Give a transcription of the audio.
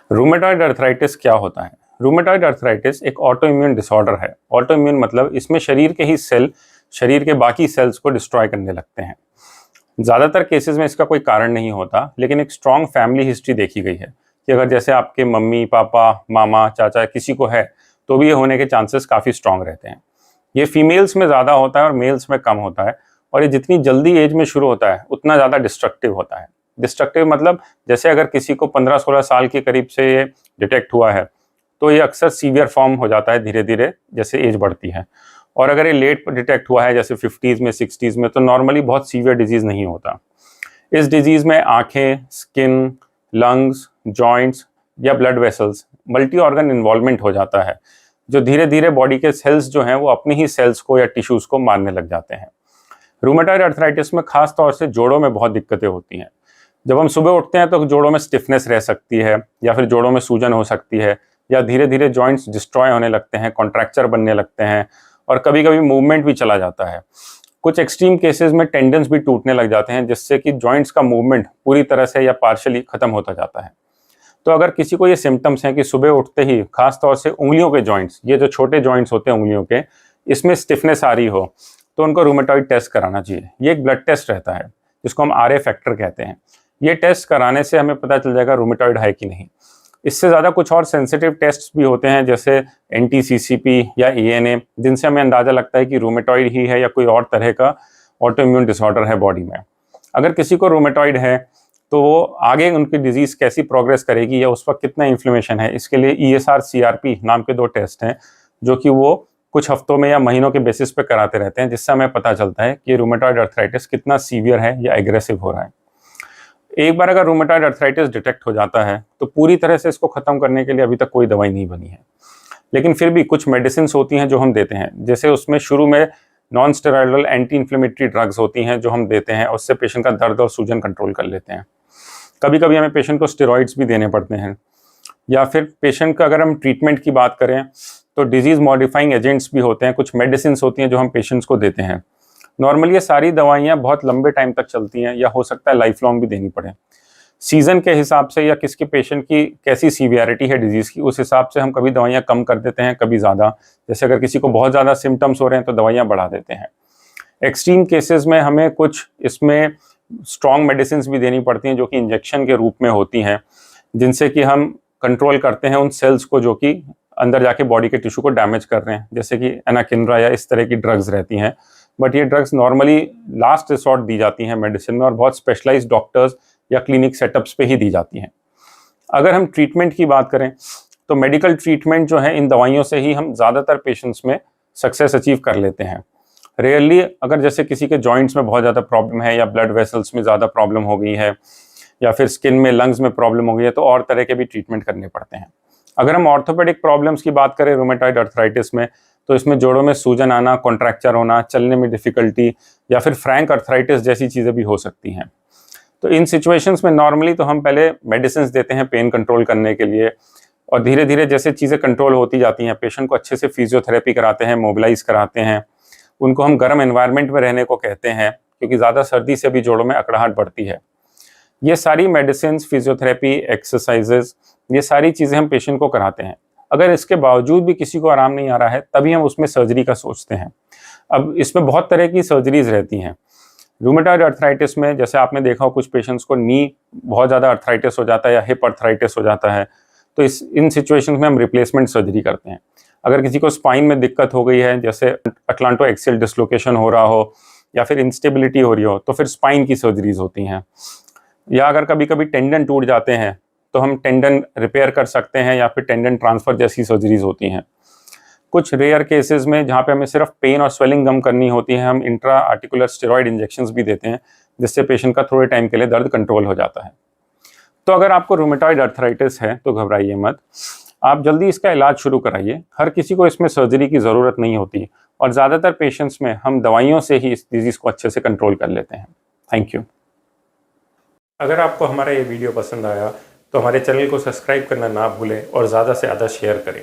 Rheumatoid arthritis क्या होता है? रूमेटॉइड अर्थराइटिस एक ऑटो इम्यून डिसऑर्डर है। ऑटो इम्यून मतलब इसमें शरीर के ही सेल शरीर के बाकी सेल्स को डिस्ट्रॉय करने लगते हैं। ज़्यादातर केसेस में इसका कोई कारण नहीं होता, लेकिन एक स्ट्रॉन्ग फैमिली हिस्ट्री देखी गई है कि अगर जैसे आपके मम्मी पापा मामा चाचा किसी को है तो भी ये होने के चांसेस काफ़ी स्ट्रॉन्ग रहते हैं। ये फीमेल्स में ज़्यादा होता है और मेल्स में कम होता है, और ये जितनी जल्दी एज में शुरू होता है उतना ज़्यादा डिस्ट्रक्टिव होता है। डिस्ट्रक्टिव मतलब जैसे अगर किसी को 15-16 साल के करीब से ये डिटेक्ट हुआ है तो ये अक्सर सीवियर फॉर्म हो जाता है धीरे धीरे जैसे एज बढ़ती है। और अगर ये लेट डिटेक्ट हुआ है जैसे 50s में 60s में तो नॉर्मली बहुत सीवियर डिजीज़ नहीं होता। इस डिजीज़ में आँखें, स्किन, लंग्स, जॉइंट्स या blood vessels multi organ involvement हो जाता है, जो धीरे धीरे बॉडी के सेल्स जो हैं वो अपनी ही सेल्स को या टिश्यूज़ को मारने लग जाते हैं। रूमेटॉइड अर्थराइटिस में खास तौर से जोड़ों में बहुत दिक्कतें होती हैं। जब हम सुबह उठते हैं तो जोड़ों में स्टिफनेस रह सकती है, या फिर जोड़ों में सूजन हो सकती है, या धीरे धीरे जॉइंट्स डिस्ट्रॉय होने लगते हैं, कॉन्ट्रैक्चर बनने लगते हैं, और कभी कभी मूवमेंट भी चला जाता है। कुछ एक्सट्रीम केसेस में टेंडन्स भी टूटने लग जाते हैं, जिससे कि जॉइंट्स का मूवमेंट पूरी तरह से या पार्शली खत्म होता जाता है। तो अगर किसी को ये सिम्टम्स हैं कि सुबह उठते ही खास तौर से उंगलियों के जॉइंट्स, ये जो छोटे जॉइंट्स होते हैं उंगलियों के, इसमें स्टिफनेस आ रही हो तो उनको रूमेटॉइड टेस्ट कराना चाहिए। ये एक ब्लड टेस्ट रहता है जिसको हम RA फैक्टर कहते हैं। ये टेस्ट कराने से हमें पता चल जाएगा रूमेटॉइड है कि नहीं। इससे ज़्यादा कुछ और सेंसिटिव टेस्ट भी होते हैं जैसे NT-CCP या ENA, जिनसे हमें अंदाज़ा लगता है कि रूमेटॉइड ही है या कोई और तरह का ऑटो इम्यून डिसऑर्डर है बॉडी में। अगर किसी को रूमेटॉइड है तो वो आगे उनकी डिजीज़ कैसी प्रोग्रेस करेगी या उस वक्त कितना इन्फ्लेमेशन है, इसके लिए ESR-CRP नाम के 2 टेस्ट हैं जो कि वो कुछ हफ्तों में या महीनों के बेसिस पे कराते रहते हैं, जिससे हमें पता चलता है कि रूमेटॉइड अर्थराइटिस कितना सीवियर है या एग्रेसिव हो रहा है। एक बार अगर रूमेटॉइड अर्थराइटिस डिटेक्ट हो जाता है तो पूरी तरह से इसको ख़त्म करने के लिए अभी तक कोई दवाई नहीं बनी है, लेकिन फिर भी कुछ मेडिसिन्स होती हैं जो हम देते हैं। जैसे उसमें शुरू में non steroidal anti inflammatory drugs होती हैं जो हम देते हैं, और उससे पेशेंट का दर्द और सूजन कंट्रोल कर लेते हैं। कभी कभी हमें पेशेंट को स्टेरॉइड्स भी देने पड़ते हैं, या फिर पेशेंट का अगर हम ट्रीटमेंट की बात करें तो डिजीज़ मॉडिफाइंग एजेंट्स भी होते हैं, कुछ मेडिसिन्स होती हैं जो हम पेशेंट्स को देते हैं। नॉर्मली ये सारी दवाइयाँ बहुत लंबे टाइम तक चलती हैं, या हो सकता है लाइफ लॉन्ग भी देनी पड़े। सीज़न के हिसाब से या किसके पेशेंट की कैसी सीवियरिटी है डिजीज़ की, उस हिसाब से हम कभी दवाइयाँ कम कर देते हैं, कभी ज़्यादा। जैसे अगर किसी को बहुत ज़्यादा सिम्टम्स हो रहे हैं तो दवाइयाँ बढ़ा देते हैं। एक्सट्रीम केसेस में हमें कुछ इसमें स्ट्रॉन्ग मेडिसिन्स भी देनी पड़ती हैं जो कि इंजेक्शन के रूप में होती हैं, जिनसे कि हम कंट्रोल करते हैं उन सेल्स को जो कि अंदर जाके बॉडी के टिश्यू को डैमेज कर रहे हैं, जैसे कि एनाकिंड्रा या इस तरह की ड्रग्स रहती हैं। बट ये ड्रग्स नॉर्मली लास्ट रिसॉर्ट दी जाती हैं मेडिसिन में, और बहुत स्पेशलाइज्ड डॉक्टर्स या क्लिनिक सेटअप्स पे ही दी जाती हैं। अगर हम ट्रीटमेंट की बात करें तो मेडिकल ट्रीटमेंट जो है इन दवाइयों से ही हम ज़्यादातर पेशेंट्स में सक्सेस अचीव कर लेते हैं। रेयरली अगर जैसे किसी के जॉइंट्स में बहुत ज़्यादा प्रॉब्लम है, या ब्लड वेसल्स में ज़्यादा प्रॉब्लम हो गई है, या फिर स्किन में, लंग्स में प्रॉब्लम हो गई है, तो और तरह के भी ट्रीटमेंट करने पड़ते हैं। अगर हम ऑर्थोपेडिक प्रॉब्लम्स की बात करें रूमेटॉइड अर्थराइटिस में, तो इसमें जोड़ों में सूजन आना, कॉन्ट्रैक्चर होना, चलने में डिफ़िकल्टी, या फिर फ्रैंक अर्थराइटिस जैसी चीज़ें भी हो सकती हैं। तो इन सिचुएशंस में नॉर्मली तो हम पहले मेडिसिन्स देते हैं पेन कंट्रोल करने के लिए, और धीरे धीरे जैसे चीज़ें कंट्रोल होती जाती हैं पेशेंट को अच्छे से फिजियोथेरेपी कराते हैं, मोबिलाइज कराते हैं। उनको हम गर्म एनवायरनमेंट में रहने को कहते हैं, क्योंकि ज़्यादा सर्दी से भी जोड़ों में अकड़ाहट बढ़ती है। ये सारी मेडिसिन्स, फिजियोथेरेपी, एक्सरसाइजेज, ये सारी चीज़ें हम पेशेंट को कराते हैं। अगर इसके बावजूद भी किसी को आराम नहीं आ रहा है तभी हम उसमें सर्जरी का सोचते हैं। अब इसमें बहुत तरह की सर्जरीज रहती हैं। रूमेटॉइड अर्थराइटिस में जैसे आपने देखा हो कुछ पेशेंट्स को नी बहुत ज़्यादा अर्थराइटिस हो जाता है या हिप अर्थराइटिस हो जाता है, तो इन सिचुएशंस में हम रिप्लेसमेंट सर्जरी करते हैं। अगर किसी को स्पाइन में दिक्कत हो गई है, जैसे अटलांटो एक्सियल डिसलोकेशन हो रहा हो या फिर इंस्टेबिलिटी हो रही हो, तो फिर स्पाइन की सर्जरीज होती हैं। या अगर कभी कभी टेंडन टूट जाते हैं तो हम टेंडन रिपेयर कर सकते हैं, या फिर टेंडन ट्रांसफ़र जैसी सर्जरीज होती हैं। कुछ रेयर केसेस में जहाँ पे हमें सिर्फ पेन और स्वेलिंग कम करनी होती है, हम इंट्रा आर्टिकुलर स्टेरॉइड इंजेक्शंस भी देते हैं, जिससे पेशेंट का थोड़े टाइम के लिए दर्द कंट्रोल हो जाता है। तो अगर आपको रूमेटॉइड अर्थराइटिस है तो घबराइए मत, आप जल्दी इसका इलाज शुरू कराइए। हर किसी को इसमें सर्जरी की ज़रूरत नहीं होती, और ज़्यादातर पेशेंट्स में हम दवाइयों से ही इस डिजीज़ को अच्छे से कंट्रोल कर लेते हैं। Thank you. अगर आपको हमारा ये वीडियो पसंद आया तो हमारे चैनल को सब्सक्राइब करना ना भूलें और ज़्यादा से ज़्यादा शेयर करें।